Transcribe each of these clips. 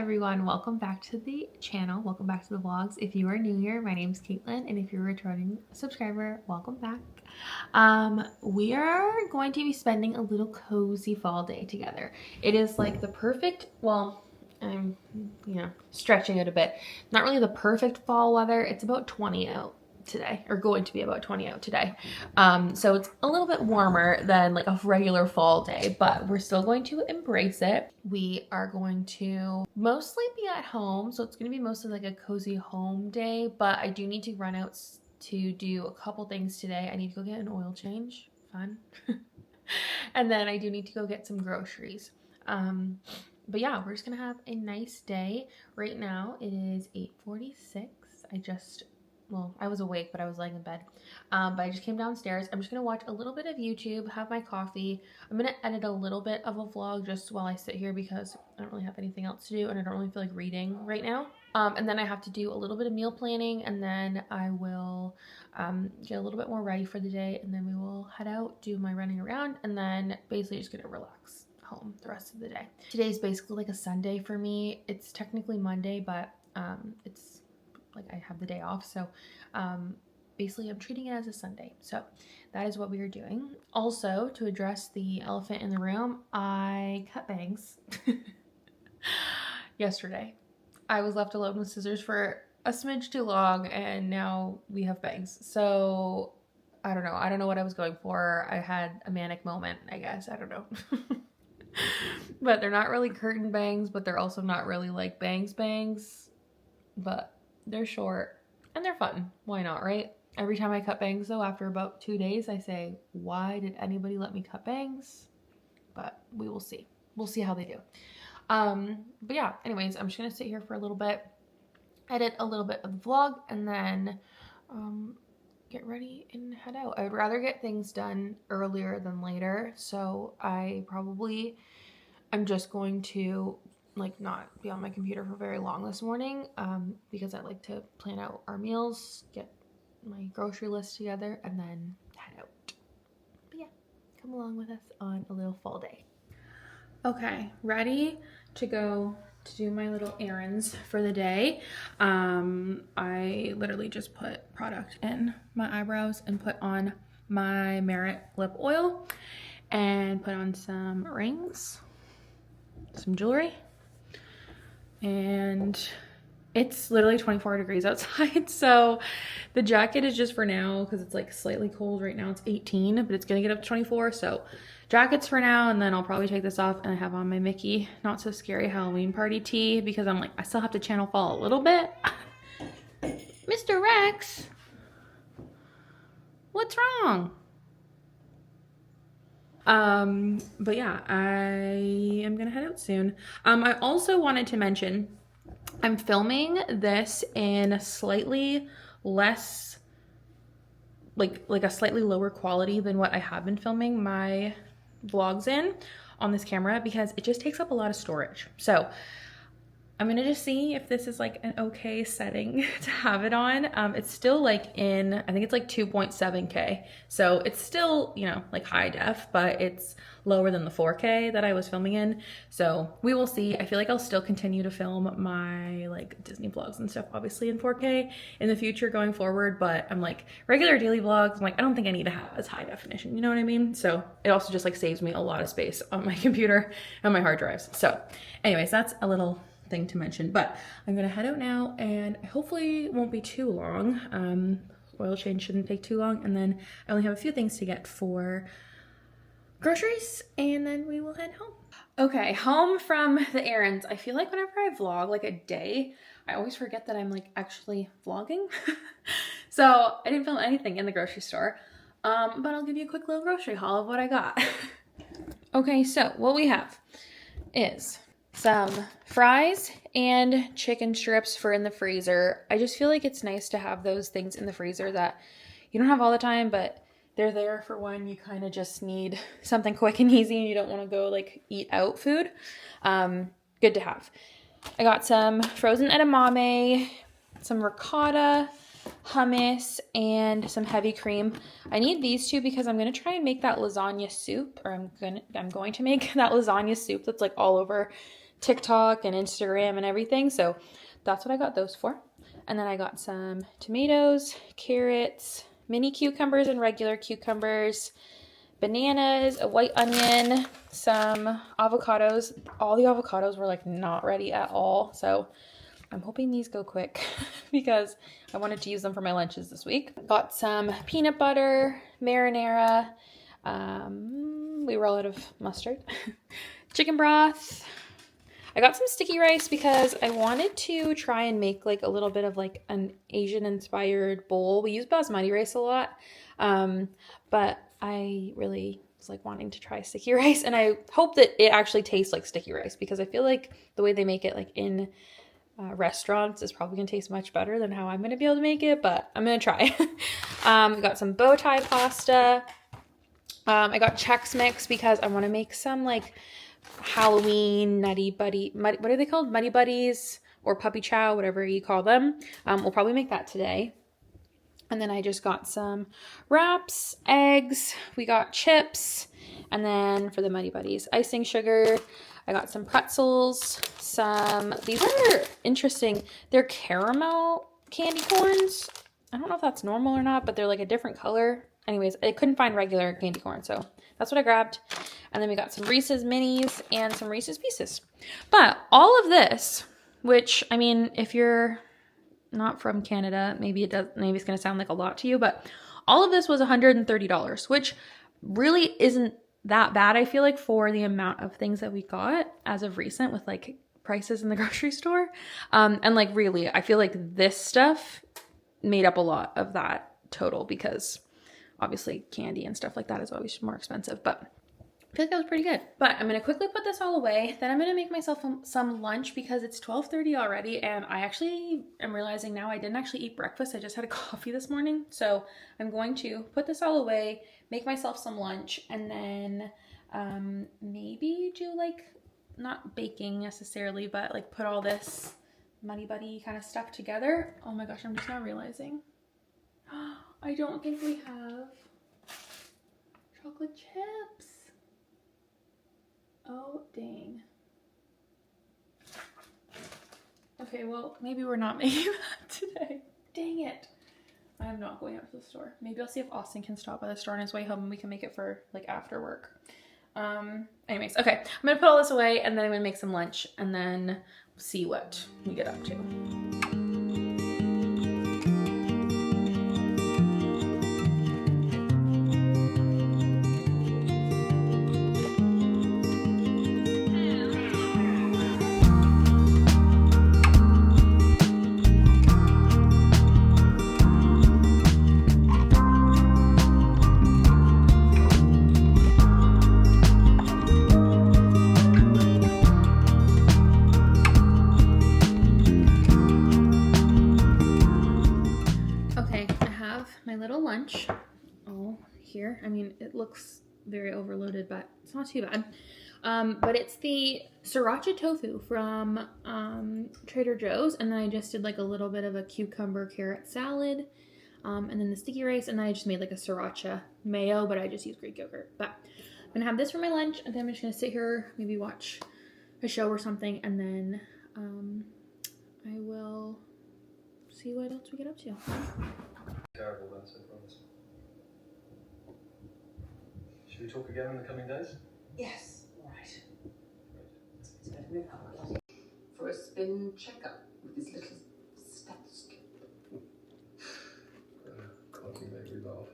everyone, welcome back to the channel. Welcome back to the vlogs. If you are new here, my name is Caitlin, and if you're a returning subscriber, welcome back. We are going to be spending a little cozy fall day together. It is like the perfect, well, I'm stretching it a bit. Not really the perfect fall weather. It's about 20 out today, or going to be about 20 out today. So it's a little bit warmer than like a regular fall day, but we're still going to embrace it. We are going to mostly be at home, so it's going to be mostly like a cozy home day, but I do need to run out to do a couple things today. I need to go get an oil change. Fun. And then I do need to go get some groceries. But yeah, we're just gonna have a nice day. Right now it is 8:46. I was awake, but I was laying in bed. But I just came downstairs. I'm just gonna watch a little bit of YouTube, have my coffee. I'm gonna edit a little bit of a vlog just while I sit here because I don't really have anything else to do and I don't really feel like reading right now. And then I have to do a little bit of meal planning, and then I will get a little bit more ready for the day, and then we will head out, do my running around, and then basically just gonna relax home the rest of the day. Today's basically like a Sunday for me. It's technically Monday, but it's like I have the day off, so basically I'm treating it as a Sunday. So that is what we are doing. Also, to address the elephant in the room, I cut bangs yesterday. I was left alone with scissors for a smidge too long, and now we have bangs. So I don't know what I was going for. I had a manic moment, I guess. I don't know. But they're not really curtain bangs, but they're also not really like bangs, but they're short and they're fun. Why not, right? Every time I cut bangs though, after about 2 days, I say, why did anybody let me cut bangs? But we will see. We'll see how they do. But yeah, anyways, I'm just gonna sit here for a little bit, edit a little bit of the vlog, and then get ready and head out. I would rather get things done earlier than later, so I'm just going to like not be on my computer for very long this morning, because I like to plan out our meals, get my grocery list together, and then head out. But yeah, come along with us on a little fall day. Okay, ready to go to do my little errands for the day. I literally just put product in my eyebrows and put on my Merit lip oil and put on some rings, some jewelry, and it's literally 24 degrees outside, so the jacket is just for now because it's like slightly cold right now. It's 18, but it's gonna get up to 24, so jackets for now, and then I'll probably take this off, and I have on my Mickey Not So Scary Halloween Party tee because I'm like, I still have to channel fall a little bit. Mr. Rex, what's wrong? But yeah, I am gonna head out soon. I also wanted to mention I'm filming this in a slightly less, like a slightly lower quality than what I have been filming my vlogs in on this camera because it just takes up a lot of storage. So I'm gonna just see if this is like an okay setting to have it on. It's still like I think it's like 2.7K. So it's still, like high def, but it's lower than the 4K that I was filming in. So we will see. I feel like I'll still continue to film my like Disney vlogs and stuff, obviously in 4K in the future going forward. But I'm like regular daily vlogs, I'm like, I don't think I need to have as high definition. You know what I mean? So it also just like saves me a lot of space on my computer and my hard drives. So anyways, that's a little thing to mention, but I'm gonna head out now, and hopefully it won't be too long. Oil change shouldn't take too long, and then I only have a few things to get for groceries, and then we will head home. Okay, home from the errands. I feel like whenever I vlog like a day, I always forget that I'm like actually vlogging. So I didn't film anything in the grocery store, but I'll give you a quick little grocery haul of what I got. Okay, so what we have is some fries and chicken strips for in the freezer. I just feel like it's nice to have those things in the freezer that you don't have all the time, but they're there for when you kind of just need something quick and easy and you don't want to go like eat out food. Good to have. I got some frozen edamame, some ricotta, hummus, and some heavy cream. I need these two because I'm going to try and make that lasagna soup, or I'm going to make that lasagna soup that's like all over TikTok and Instagram and everything. So that's what I got those for. And then I got some tomatoes, carrots, mini cucumbers and regular cucumbers, bananas, a white onion, some avocados. All the avocados were like not ready at all. So I'm hoping these go quick because I wanted to use them for my lunches this week. Got some peanut butter, marinara. We were all out of mustard. Chicken broth. I got some sticky rice because I wanted to try and make like a little bit of like an Asian inspired bowl. We use basmati rice a lot, but I really was like wanting to try sticky rice, and I hope that it actually tastes like sticky rice because I feel like the way they make it like in restaurants is probably gonna taste much better than how I'm gonna be able to make it, but I'm gonna try. We got some bow tie pasta. I got Chex Mix because I want to make some like Halloween what are they called? Muddy Buddies or puppy chow, whatever you call them. We'll probably make that today. And then I just got some wraps, eggs, we got chips, and then for the Muddy Buddies, icing sugar. I got some pretzels, these are interesting. They're caramel candy corns. I don't know if that's normal or not, but they're like a different color. Anyways, I couldn't find regular candy corn, so that's what I grabbed. And then we got some Reese's Minis and some Reese's Pieces. But all of this, which, I mean, if you're not from Canada, maybe it's going to sound like a lot to you, but all of this was $130, which really isn't that bad, I feel like, for the amount of things that we got as of recent with like prices in the grocery store. And like really, I feel like this stuff made up a lot of that total because obviously candy and stuff like that is always more expensive, but I feel like that was pretty good. But I'm going to quickly put this all away. Then I'm going to make myself some lunch because it's 12:30 already. And I actually am realizing now I didn't actually eat breakfast. I just had a coffee this morning. So I'm going to put this all away, make myself some lunch, and then maybe do like, not baking necessarily, but like put all this Muddy Buddy kind of stuff together. Oh my gosh, I'm just now realizing. I don't think we have chocolate chips. Oh, dang. Okay, well, maybe we're not making that today. Dang it. I'm not going out to the store. Maybe I'll see if Austin can stop by the store on his way home and we can make it for like after work. Anyways, okay. I'm gonna put all this away and then I'm gonna make some lunch and then see what we get up to. Lunch all here. I mean, it looks very overloaded, but it's not too bad. But it's the sriracha tofu from Trader Joe's, and then I just did like a little bit of a cucumber carrot salad, and then the sticky rice, and then I just made like a sriracha mayo, but I just used Greek yogurt. But I'm gonna have this for my lunch, and then I'm just gonna sit here, maybe watch a show or something, and then I will see what else we get up to. Terrible, that's I promise. Should we talk again in the coming days? Yes, all right. It's better we go for a spin checkup with his little stethoscope. God, you make me laugh.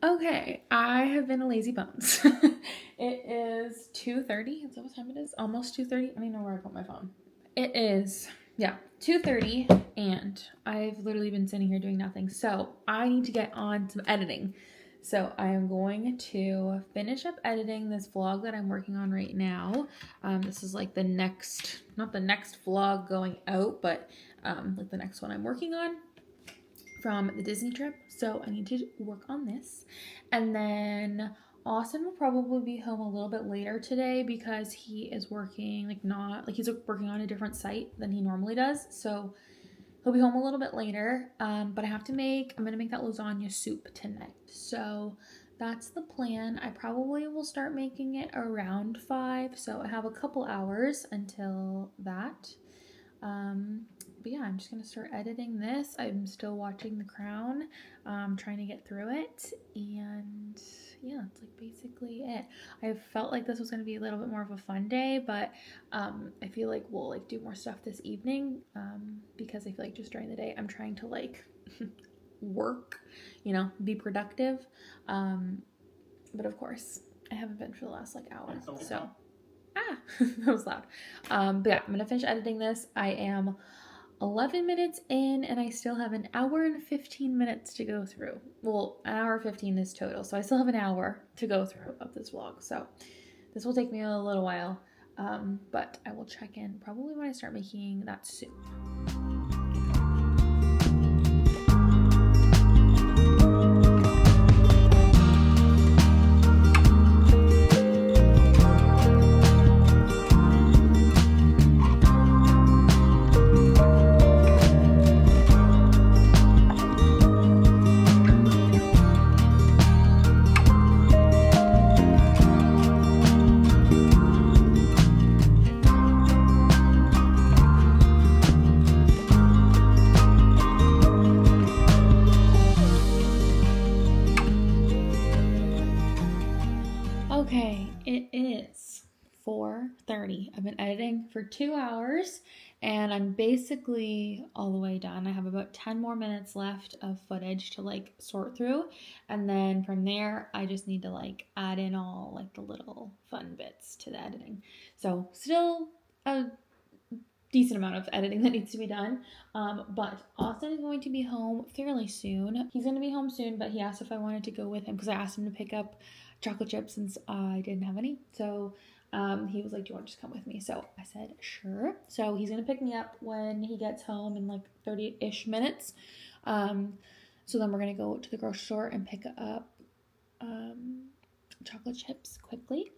Okay, I have been a lazy bones. It is 2:30. Is that what time it is? Almost 2:30. I don't even know where I put my phone. It is, yeah, 2:30, and I've literally been sitting here doing nothing. So I need to get on some editing. So I am going to finish up editing this vlog that I'm working on right now. This is like the next, not the next vlog going out, but like the next one I'm working on from the Disney trip. So I need to work on this. And then Austin will probably be home a little bit later today because he is working he's working on a different site than he normally does. So he'll be home a little bit later. But I'm going to make that lasagna soup tonight. So that's the plan. I probably will start making it around 5, so I have a couple hours until that. But yeah, I'm just gonna start editing this. I'm still watching The Crown, trying to get through it, and yeah, that's like basically it. I felt like this was gonna be a little bit more of a fun day, but I feel like we'll like do more stuff this evening, because I feel like just during the day I'm trying to like work, you know, be productive. But of course, I haven't been for the last like hour, so that was loud. But yeah, I'm gonna finish editing this. I am 11 minutes in and I still have an hour and 15 minutes to go through. Well, an hour 15 is total, so I still have an hour to go through of this vlog. So this will take me a little while, but I will check in probably when I start making that soup. Okay, it is 4:30. I've been editing for 2 hours and I'm basically all the way done. I have about 10 more minutes left of footage to like sort through, and then from there I just need to like add in all like the little fun bits to the editing. So still a decent amount of editing that needs to be done, but Austin is going to be home fairly soon. He's going to be home soon, but he asked if I wanted to go with him because I asked him to pick up chocolate chips since I didn't have any. So he was like, do you want to just come with me? So I said sure. So he's going to pick me up when he gets home in like 30-ish minutes. So then we're going to go to the grocery store and pick up chocolate chips quickly.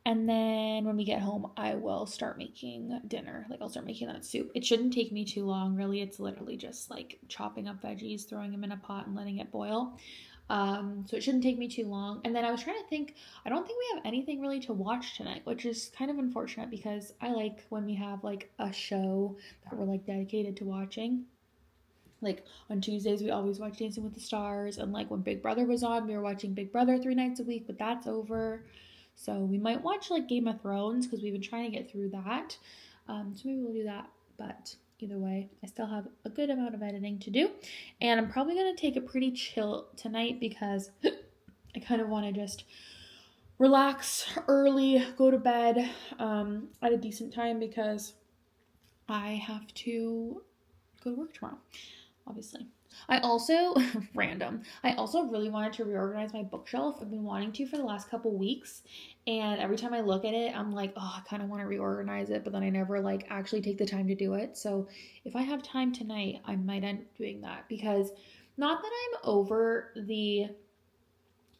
And then when we get home, I will start making dinner. Like I'll start making that soup. It shouldn't take me too long, really. It's literally just like chopping up veggies, throwing them in a pot and letting it boil. So it shouldn't take me too long. And then I was trying to think, I don't think we have anything really to watch tonight, which is kind of unfortunate because I like when we have like a show that we're like dedicated to watching. Like on Tuesdays, we always watch Dancing with the Stars. And like when Big Brother was on, we were watching Big Brother 3 nights a week, but that's over. So we might watch like Game of Thrones because we've been trying to get through that. So maybe we'll do that. But either way, I still have a good amount of editing to do. And I'm probably going to take it pretty chill tonight because I kind of want to just relax early, go to bed at a decent time because I have to go to work tomorrow, obviously. I also, random, I also really wanted to reorganize my bookshelf. I've been wanting to for the last couple weeks, and every time I look at it, I'm like, oh, I kind of want to reorganize it, but then I never like actually take the time to do it. So if I have time tonight, I might end up doing that because not that I'm over the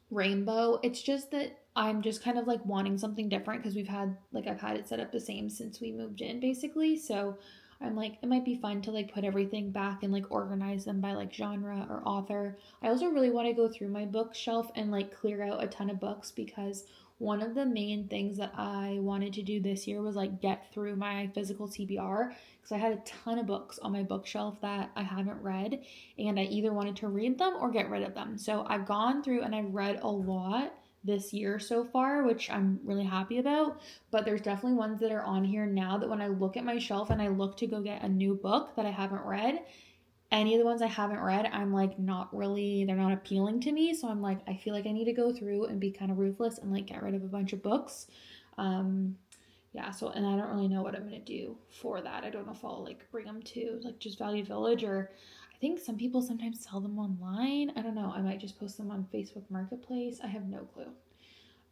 rainbow, it's just that I'm just kind of like wanting something different because I've had it set up the same since we moved in basically. So I'm like, it might be fun to like put everything back and like organize them by like genre or author. I also really want to go through my bookshelf and like clear out a ton of books because one of the main things that I wanted to do this year was like get through my physical TBR because I had a ton of books on my bookshelf that I haven't read and I either wanted to read them or get rid of them. So I've gone through and I've read a lot this year so far, which I'm really happy about, but there's definitely ones that are on here now that when I look at my shelf and I look to go get a new book that I haven't read, any of the ones I haven't read, I'm like they're not appealing to me. So I'm like, I feel like I need to go through and be kind of ruthless and like get rid of a bunch of books. Yeah, so, and I don't really know what I'm going to do for that. I don't know if I'll like bring them to like just Value Village, or I think some people sometimes sell them online. I don't know. I might just post them on Facebook Marketplace. I have no clue.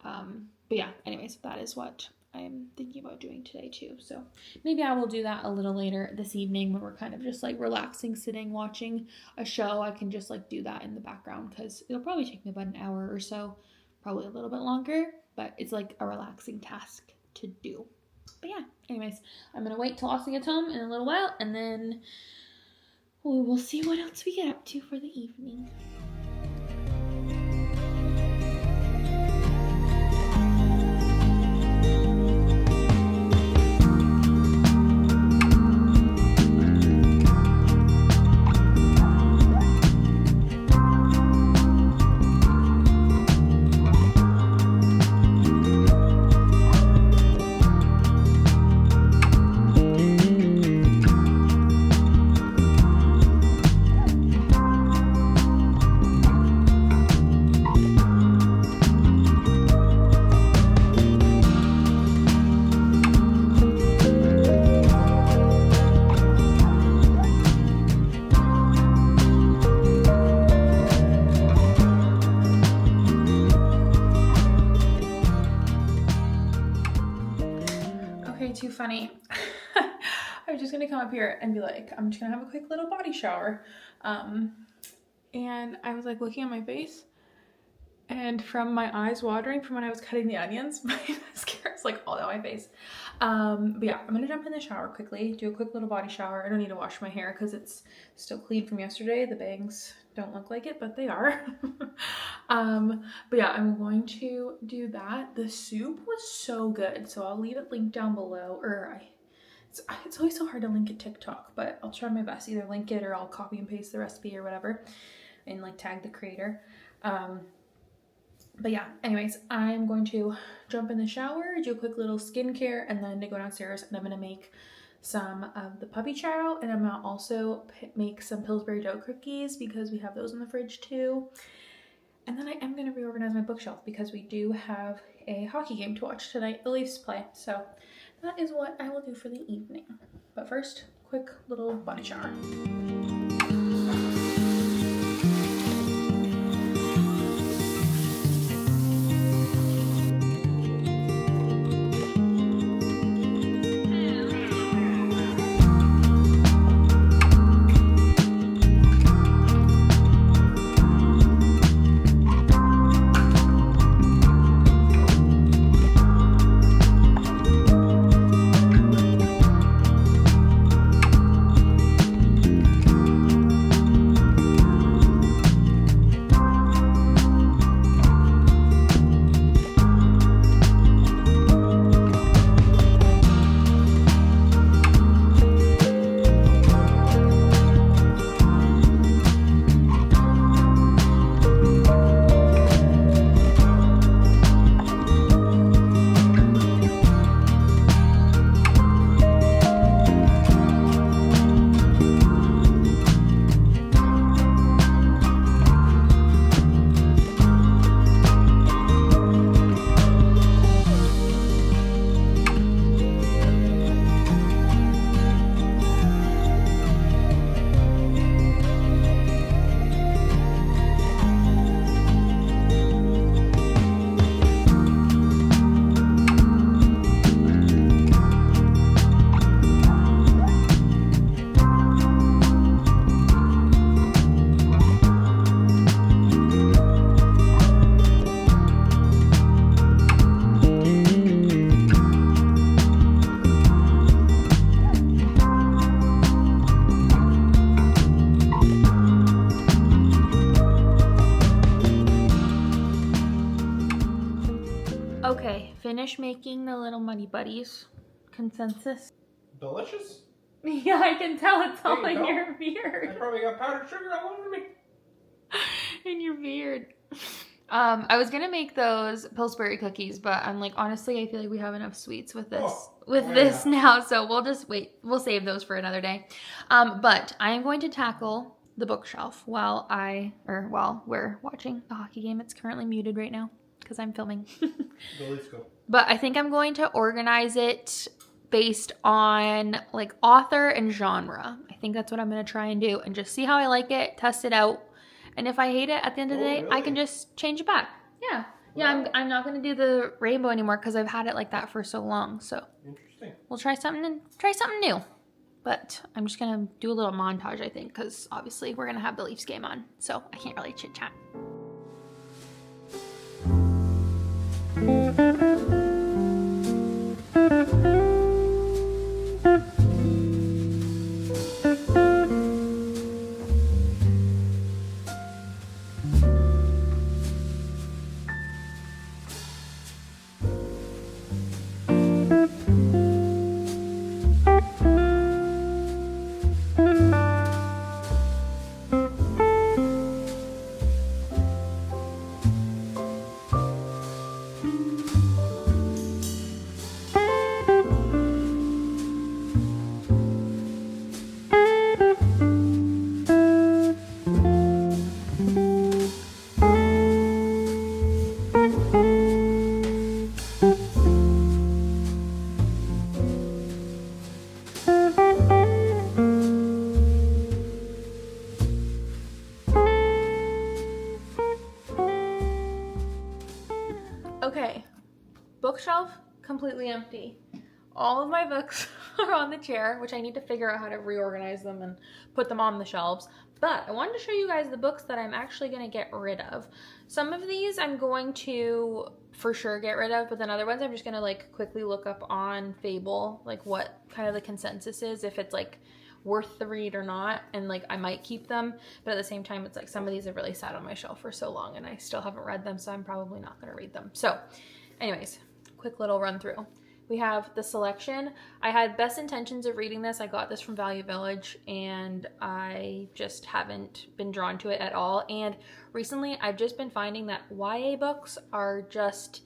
But yeah, anyways, that is what I'm thinking about doing today too. So maybe I will do that a little later this evening when we're kind of just like relaxing, sitting, watching a show. I can just like do that in the background because it'll probably take me about an hour or so, probably a little bit longer, but it's like a relaxing task to do. But yeah, anyways, I'm going to wait till Austin gets home in a little while and then we'll see what else we get up to for the evening. funny. I was just gonna come up here and be like, I'm just gonna have a quick little body shower. And I was like looking at my face, and from my eyes watering from when I was cutting the onions, my mascara's like all down my face. But yeah, I'm gonna jump in the shower quickly, do a quick little body shower. I don't need to wash my hair because it's still clean from yesterday. The bangs don't look like it, but they are. But yeah, I'm going to do that. The soup was so good, so I'll leave it linked down below, or it's always so hard to link a TikTok, but I'll try my best, either link it or I'll copy and paste the recipe or whatever and like tag the creator. But yeah, anyways, I'm going to jump in the shower, do a quick little skincare, and then to go downstairs and I'm gonna make some of the puppy chow, and I'm gonna also make some Pillsbury dough cookies because we have those in the fridge too. And then I am gonna reorganize my bookshelf because we do have a hockey game to watch tonight, the Leafs play. So that is what I will do for the evening. But first, quick little body shower. Okay, finish making the little muddy buddies. Consensus? Delicious. Yeah, I can tell it's all There you in go. your I beard. probably got powdered sugar all over me. In your beard. I was gonna make those Pillsbury cookies, but I'm like, honestly, I feel like we have enough sweets with this yeah. now, so we'll just wait. We'll save those for another day. But I am going to tackle the bookshelf while we're watching the hockey game. It's currently muted right now because I'm filming. Go, let's go. But I think I'm going to organize it based on like author and genre. I think that's what I'm going to try and do and just see how I like it, test it out. And if I hate it at the end of the day, I can just change it back. Yeah. Yeah, Wow. I'm not going to do the rainbow anymore because I've had it like that for so long. So Interesting. we'll try something new. But I'm just going to do a little montage, I think, because obviously we're going to have the Leafs game on. So I can't really chit chat. Okay, bookshelf completely empty. all of my books are on the chair, which I need to figure out how to reorganize them and put them on the shelves. But I wanted to show you guys the books that I'm actually going to get rid of. Some of these I'm going to for sure get rid of, but then other ones I'm just going to like quickly look up on Fable, like what kind of the consensus is, if it's like worth the read or not, and like I might keep them, but at the same time it's like some of these have really sat on my shelf for so long and I still haven't read them, so I'm probably not going to read them. So anyways, quick little run through. We have The Selection. I had best intentions of reading this. I got this from Value Village and I just haven't been drawn to it at all. And recently I've just been finding that YA books are just,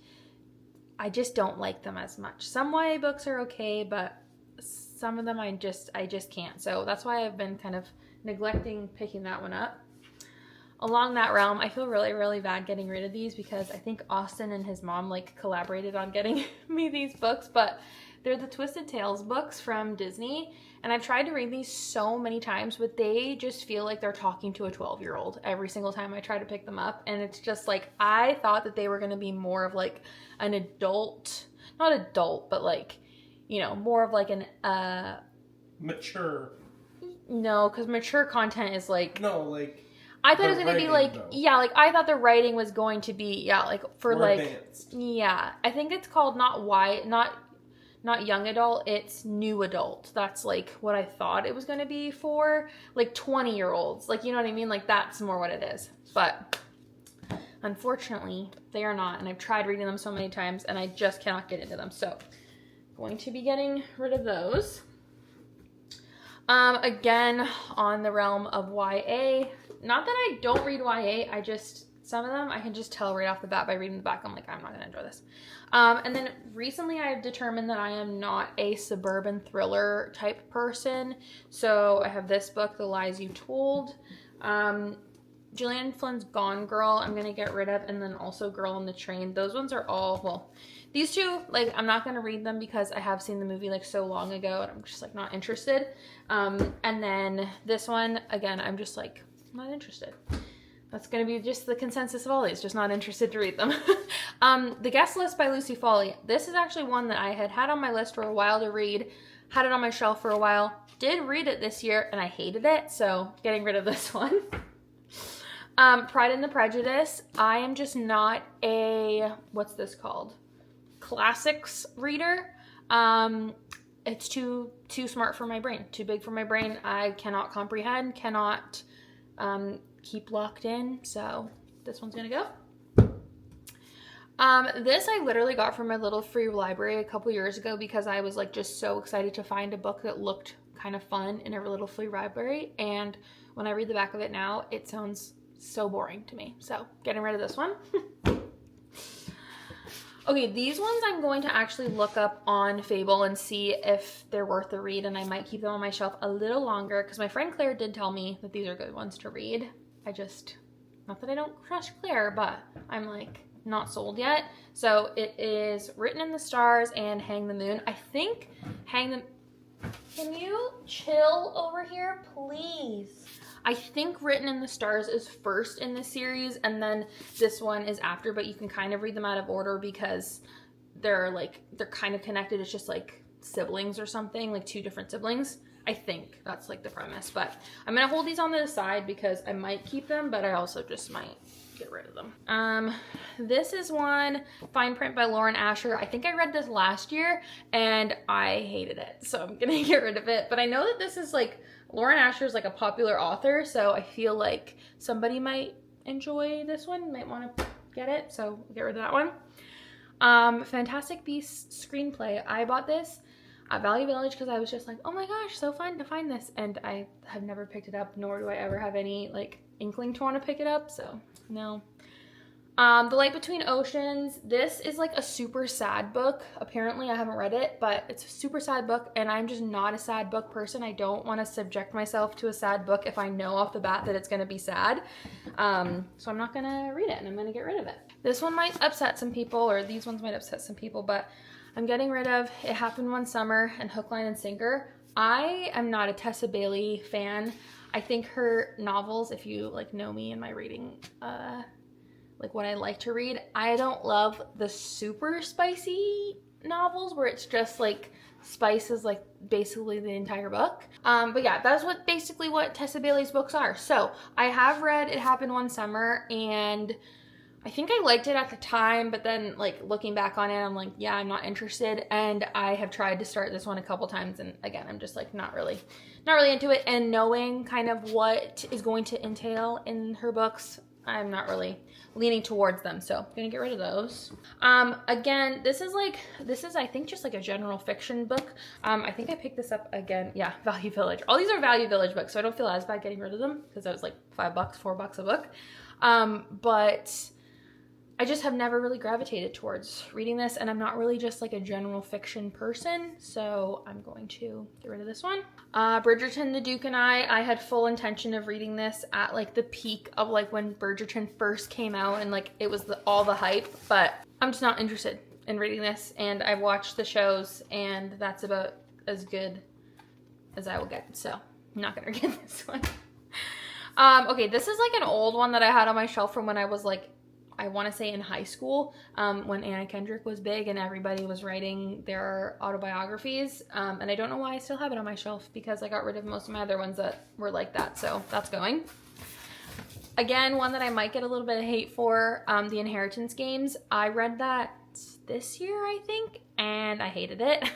I just don't like them as much. Some YA books are okay, but some of them I just can't. So that's why I've been kind of neglecting picking that one up. Along that realm, I feel really, really bad getting rid of these because I think Austin and his mom like collaborated on getting me these books, but they're the Twisted Tales books from Disney. And I've tried to read these so many times, but they just feel like they're talking to a 12-year-old every single time I try to pick them up. And it's just like, I thought that they were going to be more of like an adult, not adult, but like, you know, more of like an, Mature. No, because mature content is like, No, like, I thought it was going to be like, though. yeah, like I thought the writing was going to be, yeah, like for more like, advanced. yeah, I think it's called not young adult, it's new adult. That's like what I thought it was going to be for like 20-year-olds. Like, you know what I mean? Like that's more what it is. But unfortunately, they are not. And I've tried reading them so many times and I just cannot get into them. So going to be getting rid of those. Again, on the realm of YA, not that I don't read YA, I just, some of them I can just tell right off the bat by reading the back, I'm like, I'm not going to enjoy this. And then recently I've determined that I am not a suburban thriller type person. So I have this book, The Lies You Told. Gillian Flynn's Gone Girl, I'm going to get rid of. And then also Girl on the Train. Those ones are all, well, these two, like, I'm not going to read them because I have seen the movie, like, so long ago. And I'm just, like, not interested. And then this one, again, I'm just, like, not interested. That's going to be just the consensus of all these. Just not interested to read them. The Guest List by Lucy Foley. This is actually one that I had on my list for a while to read. Had it on my shelf for a while. Did read it this year, and I hated it. So, getting rid of this one. Pride and the Prejudice. I am just not a, what's this called? Classics reader. It's too smart for my brain. Too big for my brain. I cannot comprehend, cannot keep locked in. So this one's gonna go. This I literally got from my little free library a couple years ago because I was like just so excited to find a book that looked kind of fun in a little free library. And when I read the back of it now, it sounds so boring to me. So getting rid of this one. Okay, these ones I'm going to actually look up on Fable and see if they're worth the read, and I might keep them on my shelf a little longer because my friend Claire did tell me that these are good ones to read. I just, not that I don't trust Claire, but I'm like not sold yet. So it is Written in the Stars and Hang the Moon. I think can you chill over here, please? I think Written in the Stars is first in the series and then this one is after, but you can kind of read them out of order because they're kind of connected. It's just like siblings or something, like two different siblings. I think that's like the premise, but I'm going to hold these on the side because I might keep them, but I also just might get rid of them. This is one, Fine Print by Lauren Asher. I think I read this last year and I hated it, so I'm going to get rid of it. But I know that this is like, Lauren Asher is like a popular author, so I feel like somebody might enjoy this one, might want to get it, so get rid of that one. Fantastic Beasts screenplay. I bought this at Value Village because I was just like, oh my gosh, so fun to find this, and I have never picked it up, nor do I ever have any like inkling to want to pick it up, so no. The Light Between Oceans. This is like a super sad book. Apparently I haven't read it, but it's a super sad book and I'm just not a sad book person. I don't want to subject myself to a sad book if I know off the bat that it's going to be sad. So I'm not going to read it and I'm going to get rid of it. This one might upset some people, or these ones might upset some people, but I'm getting rid of It Happened One Summer and Hook, Line, and Sinker. I am not a Tessa Bailey fan. I think her novels, if you like know me and my reading, like what I like to read, I don't love the super spicy novels where it's just like spices like basically the entire book. But yeah, that's what basically what Tessa Bailey's books are. So I have read It Happened One Summer, and I think I liked it at the time, but then like looking back on it, I'm like, yeah, I'm not interested. And I have tried to start this one a couple times, and again, I'm just like not really into it. And knowing kind of what is going to entail in her books, I'm not really leaning towards them, so I'm gonna get rid of those. Again, this is I think just like a general fiction book. I think I picked this up again. Yeah, Value Village. All these are Value Village books, so I don't feel as bad getting rid of them because that was like $5, $4 a book. But I just have never really gravitated towards reading this, and I'm not really just like a general fiction person, so I'm going to get rid of this one. Bridgerton, the Duke and I had full intention of reading this at like the peak of like when Bridgerton first came out, and like it was all the hype, but I'm just not interested in reading this, and I've watched the shows, and that's about as good as I will get, so I'm not gonna get this one. Okay, this is like an old one that I had on my shelf from when I was like, I want to say in high school, when Anna Kendrick was big and everybody was writing their autobiographies. And I don't know why I still have it on my shelf because I got rid of most of my other ones that were like that. So that's going. Again, one that I might get a little bit of hate for, the Inheritance Games. I read that this year, I think, and I hated it.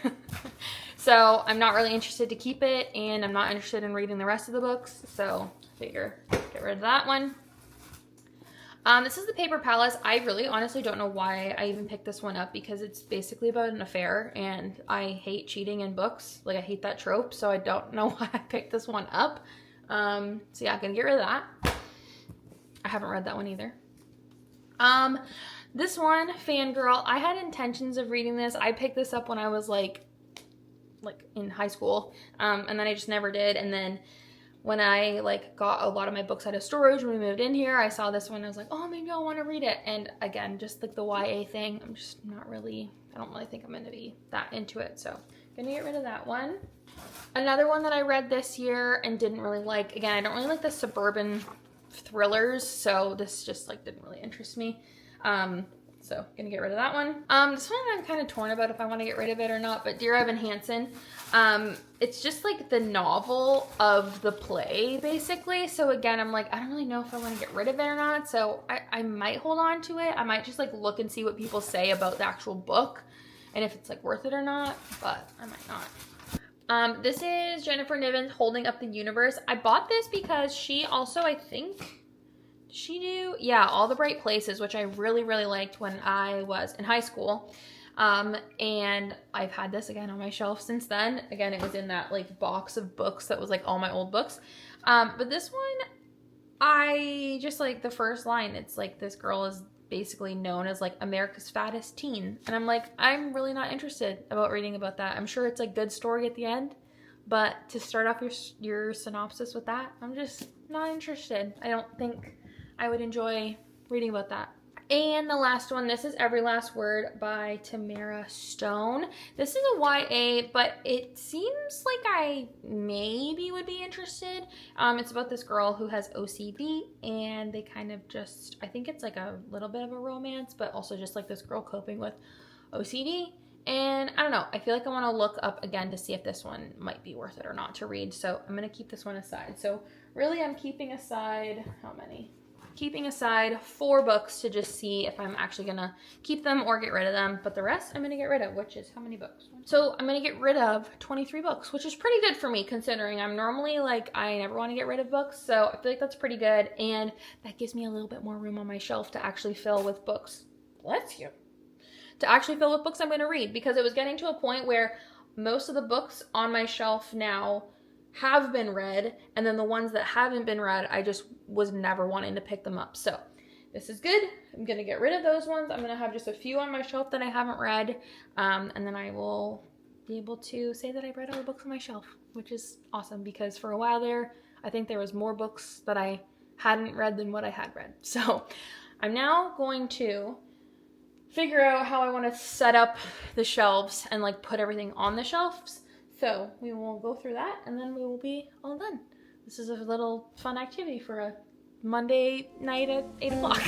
So I'm not really interested to keep it, and I'm not interested in reading the rest of the books. So I figure get rid of that one. This is The Paper Palace. I really honestly don't know why I even picked this one up because it's basically about an affair, and I hate cheating in books. Like, I hate that trope, so I don't know why I picked this one up. So yeah, I'm gonna get rid of that. I haven't read that one either. This one, Fangirl, I had intentions of reading this. I picked this up when I was like in high school, and then I just never did. And then when I like got a lot of my books out of storage when we moved in here, I saw this one. I was like, oh, maybe I'll want to read it. And again, just like the YA thing, I'm just not really, I don't really think I'm going to be that into it. So I'm going to get rid of that one. Another one that I read this year and didn't really like, again, I don't really like the suburban thrillers. So this just like didn't really interest me. So gonna get rid of that one. This one I'm kind of torn about if I want to get rid of it or not, but Dear Evan Hansen, it's just like the novel of the play basically. So again, I'm like, I don't really know if I want to get rid of it or not. So I might hold on to it. I might just like look and see what people say about the actual book and if it's like worth it or not, but I might not. This is Jennifer Niven's Holding Up the Universe. I bought this because she also, I think, she knew, yeah, All the Bright Places, which I really, really liked when I was in high school. And I've had this again on my shelf since then. Again, it was in that like box of books that was like all my old books. But this one, I just like the first line. It's like this girl is basically known as like America's fattest teen. And I'm like, I'm really not interested about reading about that. I'm sure it's a good story at the end, but to start off your synopsis with that, I'm just not interested. I don't think I would enjoy reading about that. And the last one, this is Every Last Word by Tamara Stone. This is a YA, but it seems like I maybe would be interested. It's about this girl who has OCD, and they kind of just, I think it's like a little bit of a romance, but also just like this girl coping with OCD. And I don't know, I feel like I want to look up again to see if this one might be worth it or not to read. So I'm going to keep this one aside. So really I'm keeping aside, how many? Keeping aside 4 books to just see if I'm actually gonna keep them or get rid of them, but the rest I'm gonna get rid of, which is how many books? So I'm gonna get rid of 23 books, which is pretty good for me considering I'm normally like, I never want to get rid of books, so I feel like that's pretty good, and that gives me a little bit more room on my shelf to actually fill with books. Bless you. To actually fill with books I'm gonna read, because it was getting to a point where most of the books on my shelf now have been read, and then the ones that haven't been read, I just was never wanting to pick them up. So this is good. I'm gonna get rid of those ones. I'm gonna have just a few on my shelf that I haven't read, and then I will be able to say that I read all the books on my shelf, which is awesome because for a while there, I think there was more books that I hadn't read than what I had read. So I'm now going to figure out how I want to set up the shelves and like put everything on the shelves. So we will go through that and then we will be all done. This is a little fun activity for a Monday night at 8 o'clock.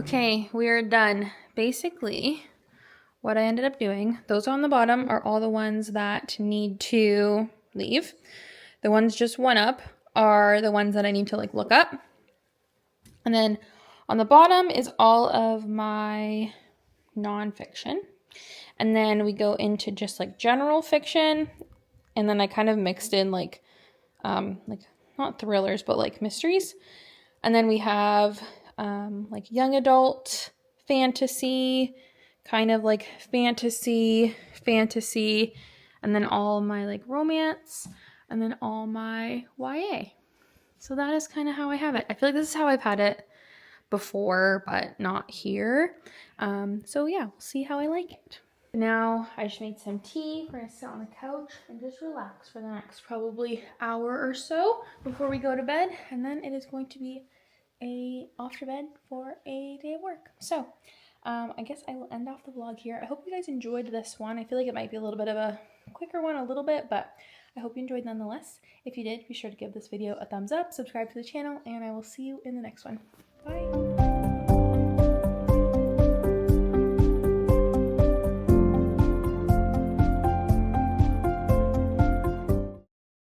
Okay, we're done. Basically, what I ended up doing, those on the bottom are all the ones that need to leave. The ones just one up are the ones that I need to like look up. And then on the bottom is all of my nonfiction. And then we go into just like general fiction. And then I kind of mixed in like not thrillers, but like mysteries. And then we have like young adult, fantasy, kind of like fantasy, and then all my like romance, and then all my YA. So that is kind of how I have it. I feel like this is how I've had it before, but not here. So yeah, we'll see how I like it. Now I just made some tea. We're gonna sit on the couch and just relax for the next probably hour or so before we go to bed, and then it is going to be off to bed for a day of work. So I guess I will end off the vlog here. I hope you guys enjoyed this one. I feel like it might be a little bit of a quicker one, a little bit, but I hope you enjoyed nonetheless. If you did, be sure to give this video a thumbs up, subscribe to the channel, and I will see you in the next one. Bye.